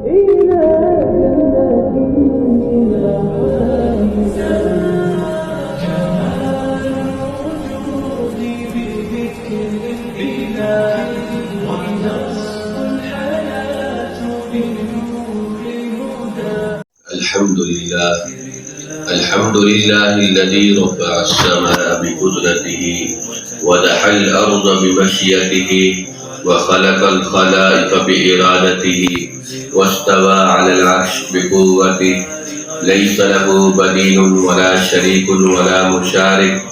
الحمد لله الذي رفع السماء بقدرته ودحى الأرض بمشيئته وخلق الخلائق بإرادته واستوى على العرش بقوته ليس له بديل ولا شريك ولا مشارك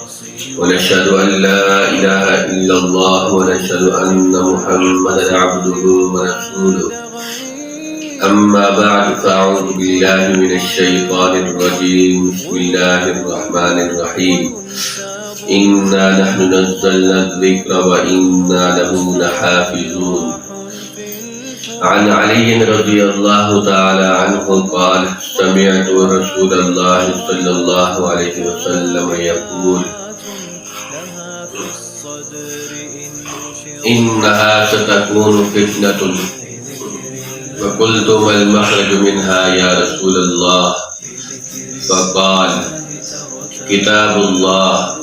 ونشهد أن لا إله إلا الله ونشهد أن محمدا عبده ورسوله أما بعد فأعوذ بالله من الشيطان الرجيم بسم الله الرحمن الرحيم إنا نحن نزلنا الذكر وإنا له لحافظون عن علي رضي الله تعالى عنه قال سمعت رسول الله صلى الله عليه وسلم يقول إنها ستكون فتنة فقلت ما المخرج منها يا رسول الله فقال كتاب الله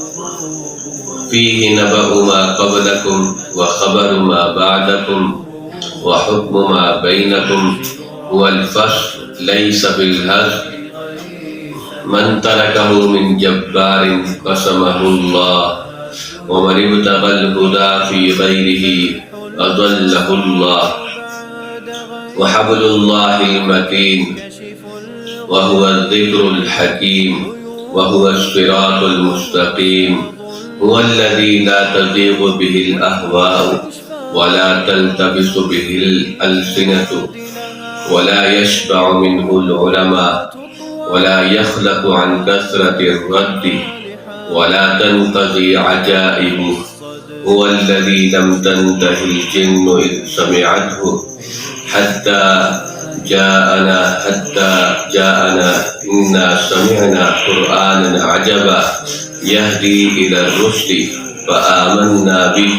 فيه نبأ ما قبلكم وخبر ما بعدكم وحكم ما بينكم والفصل ليس بالهزل من تركه من جبار قسمه الله ومن ابتغى الهدى في غيره أضله الله وحبل الله المتين وهو الذكر الحكيم وهو الصراط المستقيم هو الذي لا تزيغ به الأهواء ولا تلتبس به الألسنة ولا يشبع منه العلماء ولا يخلق عن كثرة الرد ولا تنقضي عجائبه هو الذي لم تنته الجن إذ سمعته حتى جاءنا إنا سمعنا قرآنا عجبا يهدي إلى الرشد فآمنا به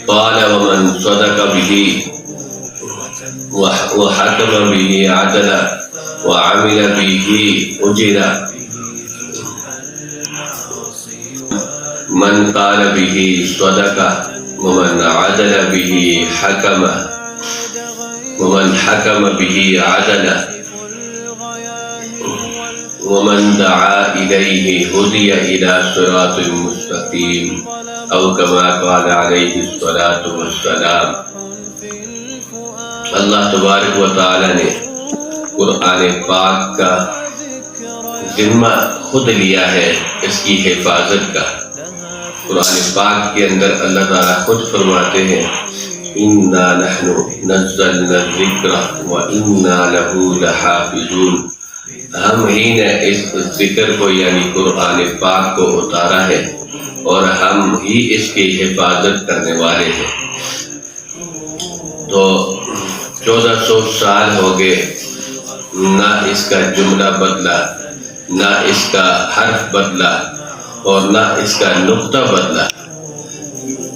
قال ومن صدق به وحكم به عدلا وعمل به أجرا من قال به صدق ومن عدل به حكم ومن حكم به عدلا ومن دعا إليه هدي إلى صراط مستقيم أو كما قال عليه الصلاة والسلام. اللہ تبارک و تعالی نے قرآن پاک کا ذمہ خود لیا ہے اس کی حفاظت کا. قرآن پاک کے اندر اللہ تعالیٰ خود فرماتے ہیں اِنَّا نَحْنُ نَزَّلْنَا الذِّكْرَ وَإِنَّا لَهُ لَحَافِظُونَ. ہم ہی نے اس ذکر کو یعنی قرآن پاک کو اتارا ہے اور ہم ہی اس کی حفاظت کرنے والے ہیں. تو 1400 سال ہو گئے نہ اس کا جملہ بدلا نہ اس کا حرف بدلا اور نہ اس کا نقطہ بدلا.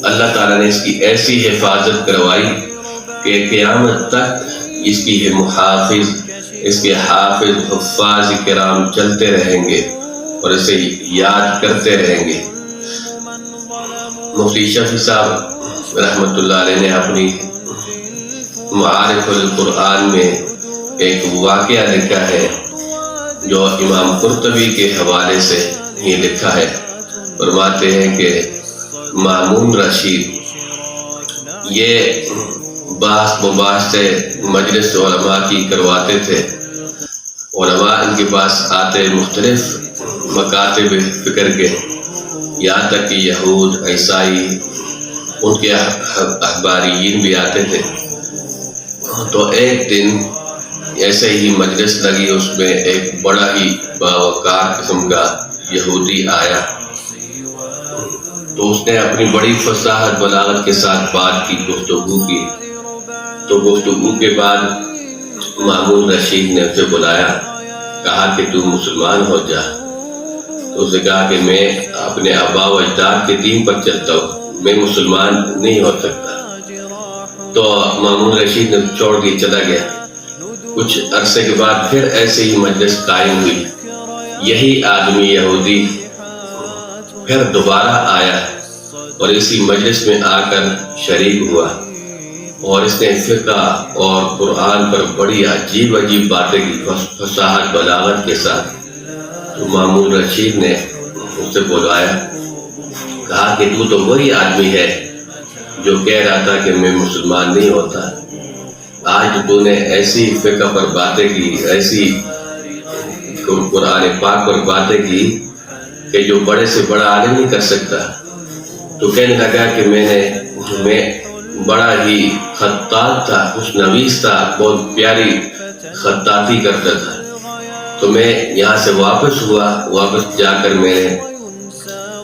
اللہ تعالیٰ نے اس کی ایسی حفاظت کروائی کہ قیامت تک اس کی محافظ اس کے حافظ حفاظ کرام چلتے رہیں گے اور اسے یاد کرتے رہیں گے. مفتی شفیع صاحب رحمۃ اللہ علیہ نے اپنی معارف القرآن میں ایک واقعہ لکھا ہے جو امام قرطبی کے حوالے سے یہ لکھا ہے. فرماتے ہیں کہ مامون رشید یہ بحث مباحث سے مجلس علماء کی کرواتے تھے. علماء ان کے پاس آتے مختلف مکاتب فکر کے، یہاں تک کہ یہود عیسائی ان کے اخباریین بھی آتے تھے. تو ایک دن ایسے ہی مجلس لگی، اس میں ایک بڑا ہی باوقار قسم کا یہودی آیا. تو اس نے اپنی بڑی فصاحت بلاغت کے ساتھ بات کی، گفتگو کی. تو گفتگو کے بعد مامون رشید نے اسے بلایا، کہا کہ تو مسلمان ہو جا. تو اسے کہا کہ میں اپنے آبا و اجداد کے دین پر چلتا ہوں، میں مسلمان نہیں ہو سکتا. تو مامون رشید نے چھوڑ کے چلا گیا. کچھ عرصے کے بعد پھر ایسے ہی مجلس قائم ہوئی. یہی آدمی یہودی پھر دوبارہ آیا اور اسی مجلس میں آ کر شریک ہوا، اور اس نے فقہ اور قرآن پر بڑی عجیب عجیب باتیں کی فصاحت بلاغت کے ساتھ. تو مامون رشید نے اس سے بلوایا، کہا کہ تو وہی آدمی ہے جو کہہ رہا تھا کہ میں مسلمان نہیں ہوتا. آج تو نے ایسی فقہ پر باتیں کی، ایسی قرآن پاک پر باتیں کی کہ جو بڑے سے بڑا عالم نہیں کر سکتا. تو کہنے لگا کہ میں بڑا ہی خطاط تھا، خوش نویس تھا، بہت پیاری خطاطی کرتا تھا. تو میں یہاں سے واپس ہوا، واپس جا کر میں نے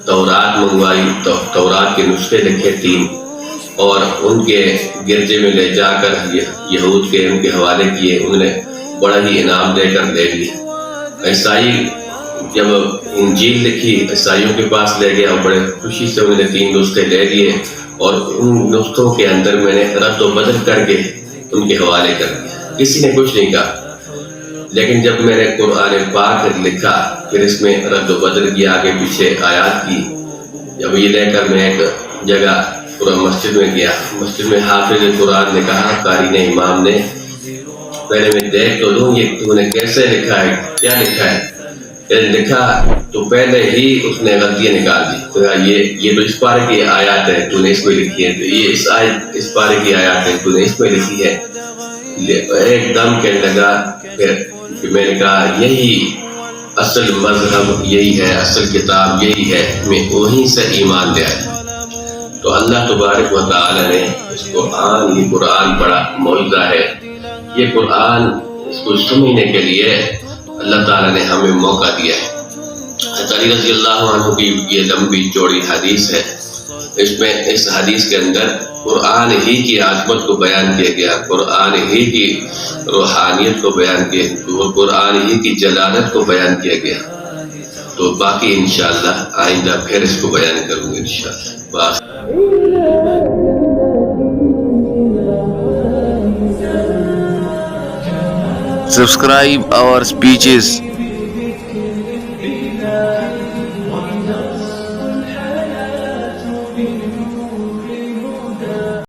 تورات منگوائی، تورات کے نسخے لکھے 3 اور ان کے گرجے میں لے جا کر یہود کے ان کے حوالے کیے. انہوں نے بڑا ہی انعام دے کر لے لیے. عیسائی جب انجیل لکھی عیسائیوں کے پاس لے گیا، بڑے خوشی سے انہوں نے 3 نسخے لے لیے اور ان نسخوں کے اندر میں نے رد و بدل کر کے ان کے حوالے کر دیا. کسی نے کچھ نہیں کہا. لیکن جب میں نے قرآن پاک لکھا، پھر اس میں رد و بدل کی، آگے پیچھے آیات کی. جب یہ لے کر میں ایک جگہ پورا مسجد میں گیا، مسجد میں حافظ قرآن نے کہا، قاری نے، امام نے، پہلے میں دیکھ تو لوں یہ تو نے کیسے لکھا ہے، کیا لکھا ہے. لکھا تو پہلے ہی اس نے غلطیاں نکال دی. تو یہ تو اس پارے کی آیات ہے، تو نے اس میں لکھی ہے. تو یہ اس پارے کی آیات ہے، تو نے اس میں لکھی ہے. ایک دم کہنے لگا. پھر میں نے کہا یہی اصل مذہب یہی ہے، اصل کتاب یہی ہے، میں وہیں سے ایمان لے آیا. تو اللہ تبارک و تعالی نے اس یہ قرآن بڑا معجزہ ہے. یہ قرآن اس کو سمجھنے کے لیے اللہ تعالیٰ نے ہمیں موقع دیا ہے. حضرت علی رضی اللہ عنہ کی یہ لمبی چوڑی حدیث ہے. اس حدیث کے اندر قرآن ہی کی عظمت کو بیان کیا گیا، قرآن ہی کی روحانیت کو بیان کیا گیا، قرآن ہی کی جلالت کو بیان کیا گیا. تو باقی انشاءاللہ آئندہ پھر اس کو بیان کروں گا انشاءاللہ. Subscribe our speeches.